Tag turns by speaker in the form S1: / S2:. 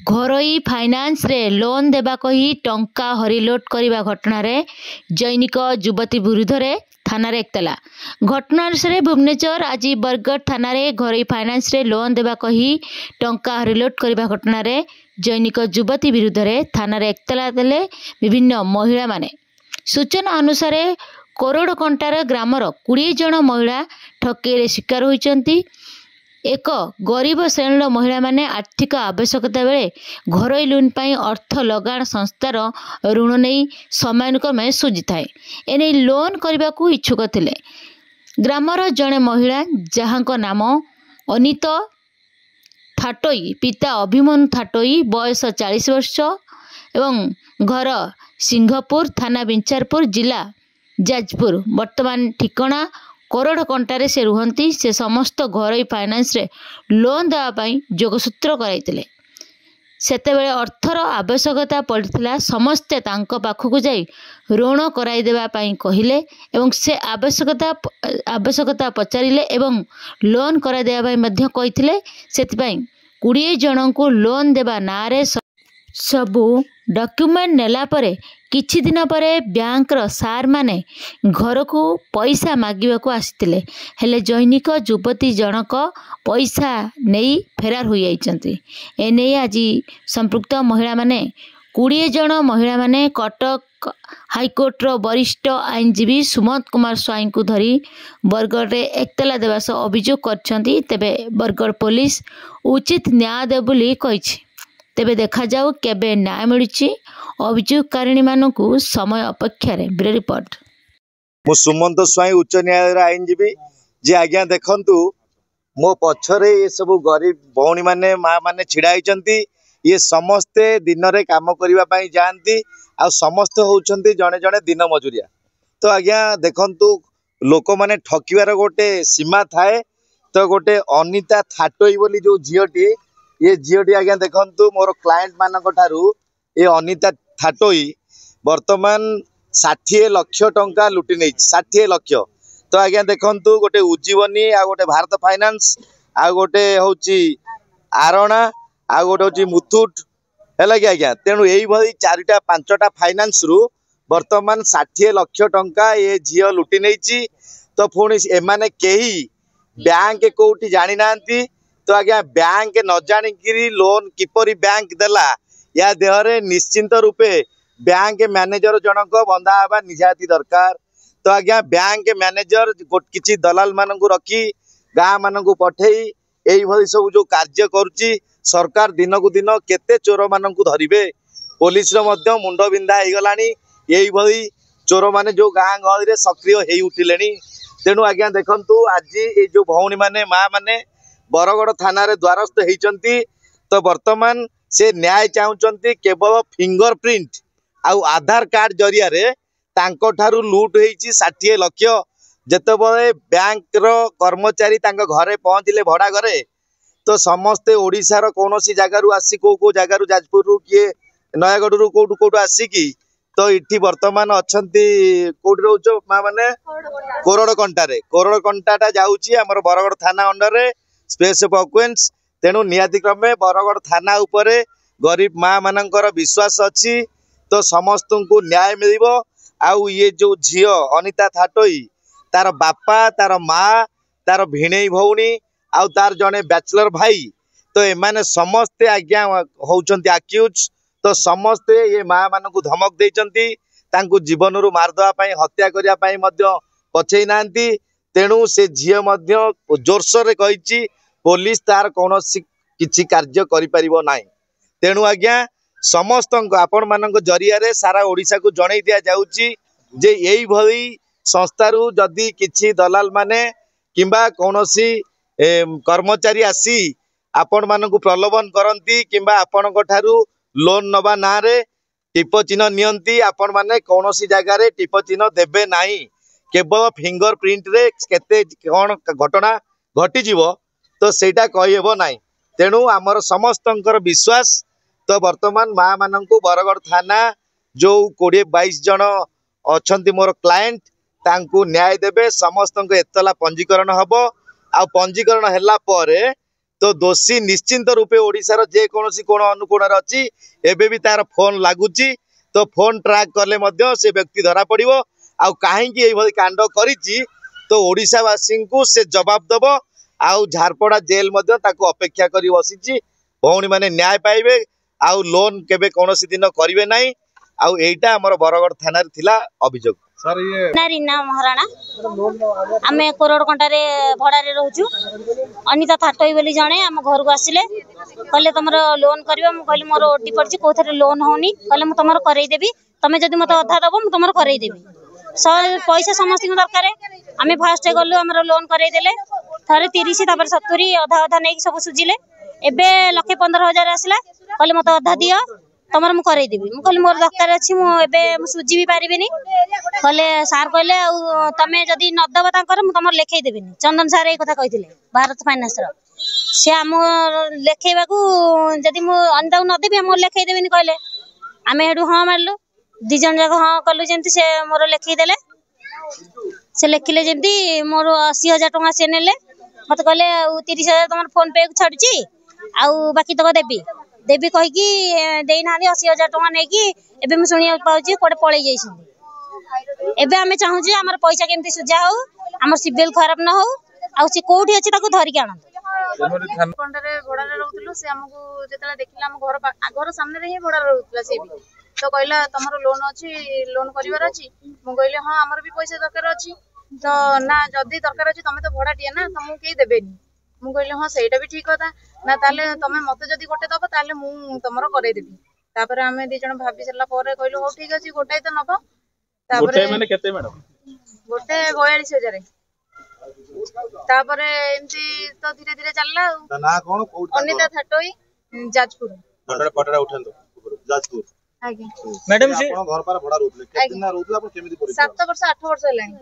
S1: घरोई finance रे loan देबा कही टंका हरिलोट करने घटना रे जैनिक युवती विरुद्ध रे थाना रे एकतला। घटनानुसार भुवनेश्वर आज बरगढ़ थाना रे घरोई फाइनान्स रे लोन देबा कही टंका हरिलोट करने घटना रे जैनिक युवती विरुद्ध रे थाना रे एकतला देले विभिन्न महिला माने। सूचना अनुसार कोरड़कंटार ग्रामर 20 जन महिला ठकेईरे शिकार होइचंती। एक गरीब श्रेणीर महिला माने आर्थिक आवश्यकता बेले घरोई लोन पाई अर्थ लगाण संस्थार ऋण नहीं समयानुक्रमे सुझी थाए। एने लोन करने को इच्छुक थिले। ग्रामर जड़े महिला जहां नाम अनित थाटोई, पिता अभिमन्यु थाटोई, बयस 40 वर्ष एवं घर सिंहपुर, थाना बिंचारपुर, जिला जाजपुर। वर्तमान ठिकाना कोरड़कंटारे से रुहंती। से समस्त घरोई फाइनान्स रे लोन देवाई जोगसूत्र कराइतिले। सेतेबेले अर्थर आवश्यकता पड़िथिला। समस्ते तांको पाखकु जाई ऋण कराई देबा पई कहिले एवं से आवश्यकता पचारिले एवं लोन कराई देबा पई मध्य कहिथिले। सेतिपई 20 जनଙ୍କୁ लोन देबा नारे सबू डॉक्यूमेंट नेला परे किछि दिन परे बैंक रो सार माने घर को पैसा मागिबा को आसितिले। हेले जैनिक युवती जनक पैसा नहीं फेरार हो जाइचंती। एने आज संपृक्त महिला माने 20 जन महिला माने कटक हाईकोर्ट रो वरिष्ठ आईनजीवी सुमंत कुमार स्वाई को धरी बरगढ़ रे एकतला देवा सह अभियोग करछंती। तेबे बरगढ़ पुलिस उचित न्याय दे बोली कहिछि। तेबे देखा जाऊ केबे न्याय मिलुछि अभियोगकारिणी मानकु समय अपेक्षा रे। Bureau report.
S2: मु सुमंत स्वाई उच्च न्यायालय आईनजीवी जे आज्ञा देखंतु मो पछरे ये सब गरीब भौणी माने माँ माने छिड़ा होइचंती। ये समस्ते दिन रे काम करिवा पई जानती आ समस्त होउचंती जणे जणे दिन मजुरिया। तो आज्ञा देखंतु लोक माने ठकिवार गोटे सीमा थाए। तो गोटे अनिता थाटोई बोली जो झियोटी, ये झियोटी आज्ञा देखंतु मोर क्लाएंट मानक ठारू ये अनिता थाटोई वर्तमान 60 लाख टंका लुटि नहीं। 60 लाख। तो आज्ञा देखंतु गोटे उज्जीवनी आ गोटे भारत फाइनान्स आ गोटे होची आरणा आ गोटे होची मुथुट है कि आज्ञा। तेणु यही भाई 4टा 5टा फाइनान्स रु वर्तमान 60 लाख टंका ये झियो लुटि नहीं। तो पुणी एमाने केही बैंक कोठी जानी नांती। तो आज्ञा बैंक न जानिकी लोन किपरि बैंक देला या देहरे निश्चिंत रूपे बैंक मैनेजर जनक बंधा हवा निजाती दरकार। तो आज्ञा बैंक मैनेजर किछि दलाल मानकु रखी गाँ मानकु पठेई एई भली सब जो कार्य करुची। सरकार दिन को दिन केते चोर मानकु धरिबे। पुलिस रो मध्य मुंड बिंधा हे गलानी। एई भली चोर माने जो गाँ गहली रे सक्रिय हेई उठिलेनी। तेणु आज्ञा देखंतु आज ये जो भौणी माने माँ माने बरगढ़ थाना रे द्वारस्थ हेइचंती। तो वर्तमान से न्याय चाहूचंती केवल फिंगरप्रिंट आउ आधार कार्ड जरिया रे तांको ठारू लूट होईची 60 लाख। जेतेबेले बैंक रो कर्मचारी तांको घरे पहुंचले भड़ा घरे तो समस्ते ओडिसा रो कोनोसी जगह रु आसी को जगह रु जाजपुर रु किए नयागढ़ रु कोठू आसी की तो इठी वर्तमान अछंती कोठी रहउचो मा माने कोरड़कंटाटा जाउची हमर बरगढ़ थाना अंडर रे स्पेस ऑफ ऑक्वेंस। तेणु नियाति क्रमे बरगढ़ थाना उपरे गरीब माँ मानकर विश्वास अच्छी। तो समस्त को न्याय मिलिबो। आउ ये जो झियो अनिता थाटोई तार बापा तार माँ तार भिणेई भौणी आउ तार जने बैचलर भाई तो एमाने समस्ते आज्ञा होउचंती अक्यूज। तो समस्ते ये माँ मानकु धमक देइचंती तांकु जीवन रु मारदवा पई हत्या करिया पई मध्य पछेई नांती। तेणु से झियो मध्य जोरसोर रे कहिची पुलिस तार कौनसी किछि कार्य करि परिबो नाही। तेणु आज्ञा समस्त आपण मानक जरिया रे सारा ओडिसा को जणै दिया जाउची जे एई भली संस्था रु जदी किछि दलाल माने किंबा कौनसी कर्मचारी आसी आपण मानक प्रलोभन करंती किंबा आपण को ठारू लोन नबा ना रे टिप चिन्ह नियंती आपण माने कौनसी जगह रे टिप चिन्ह देबे नाही। केवल फिंगरप्रिंट रे केते कोन घटना घटी जीवो तो सेटा कहि हेबो नाही। तेणु आमर समस्तंकर विश्वास तो वर्तमान माँ मानकु बरगढ़ थाना जो 20-22 जन अछंती मोर क्लाएंट तांकु न्याय देबे। समस्त एतला पंजीकरण हबो आ पंजीकरण हैला परे तो दोषी निश्चिंत रूपे ओडिशार जे कोनोसी कोण अनुकोण अच्छी एबे भी तार फोन लागुची तो फोन ट्रैक करले मध्य से व्यक्ति धरा पड़िबो आउ काहेकि एई भली कांड करिची तो ओडिशावासी को से जवाब दबो आउ झारपड़ा जेल मध्य ताको अपेक्षा करी बसिची भौणी माने न्याय पाइबे आउ लोन केबे कोनोसी दिन करिवे नाही आउ एइटा हमर बरगढ़ थाना रे थिला अभियोग
S3: सर ये
S4: रीना महाराणा आम कोरोड़ कंटारे भड़ारे रोचु अनिता थाटोई बोली जणे आम घर को आसिले कहले तुम लोन कर कहली मोर ओटी पड़ी कौन लोन होनी कहले मुझे तुम करईदेवी तुम जब मत अधा दब मुझे तुम करईदेवी पैसा समस्त दरकार आम फास्ट गलु आम लोन करईदे थे 30 70 अधा अधा नहीं सब सुझिले एबे 1,15,000 आसला कहले मत अधा दियो तुम मुझे करईदेवी मुझे मोर दरकार अच्छी मुझे सुझी भी पारिनी कहले सार कहले तुम जदि नदब तुम लेखईदेवी चंदन सार ये कथा कही भारत फाइनान्स सी आम लेखेबा जदि मुझे नदेवी मोर लेखईदेवी कहले आम हेडू हाँ मारू 2 जन जाक हाँ कलु जमी से मोर लेखईदे से लेखिले जमी मोर 80,000 टଙ୍କା सी ने मत कहले 30,000 तुम फोन पे छाड़ी आउ बाकी तक देवी देवी कहीकि देना 80,000 टଙ୍କା नहीं एबे मैं शुणा पाऊँ कौटे पलि जाइए एबे आम चाहूँ आम पैसा केमती सुझा हो आम सिविल खराब न हो आउ सी कौटी अच्छी धरिक आनंद
S5: कंडरे भड़ारे रोलु से आमको जो देखला आम घर सामने ही भड़ारे रोला सी भी तो कहला तुम लोन अच्छी लोन करार अच्छी मुझे कहली हाँ आमर भी पैसा दरकार अच्छी तो ना जदि दरकार अच्छी तुम तो भड़ाटिए ना तुमको कहीं देवेनि मुझे कहली हाँ सहीटा भी ठीक कथा ना ताले तुम मत जदि गोटे दब ताले मु तुम करईदेवी तापर आम 2 जन भाभी सारा कहलु हाँ ठीक अच्छे गोटाए तो नब गोटे 42,000 तापर एमती तो धीरे धीरे चलला अनिता थाटोई जाजपुर
S3: जाजपुर
S5: आज्ञा
S3: मैडम से घर पर भड़ा रोतले केतना रोतला पर केमिति
S5: 7 वर्ष 8 वर्ष हेलानी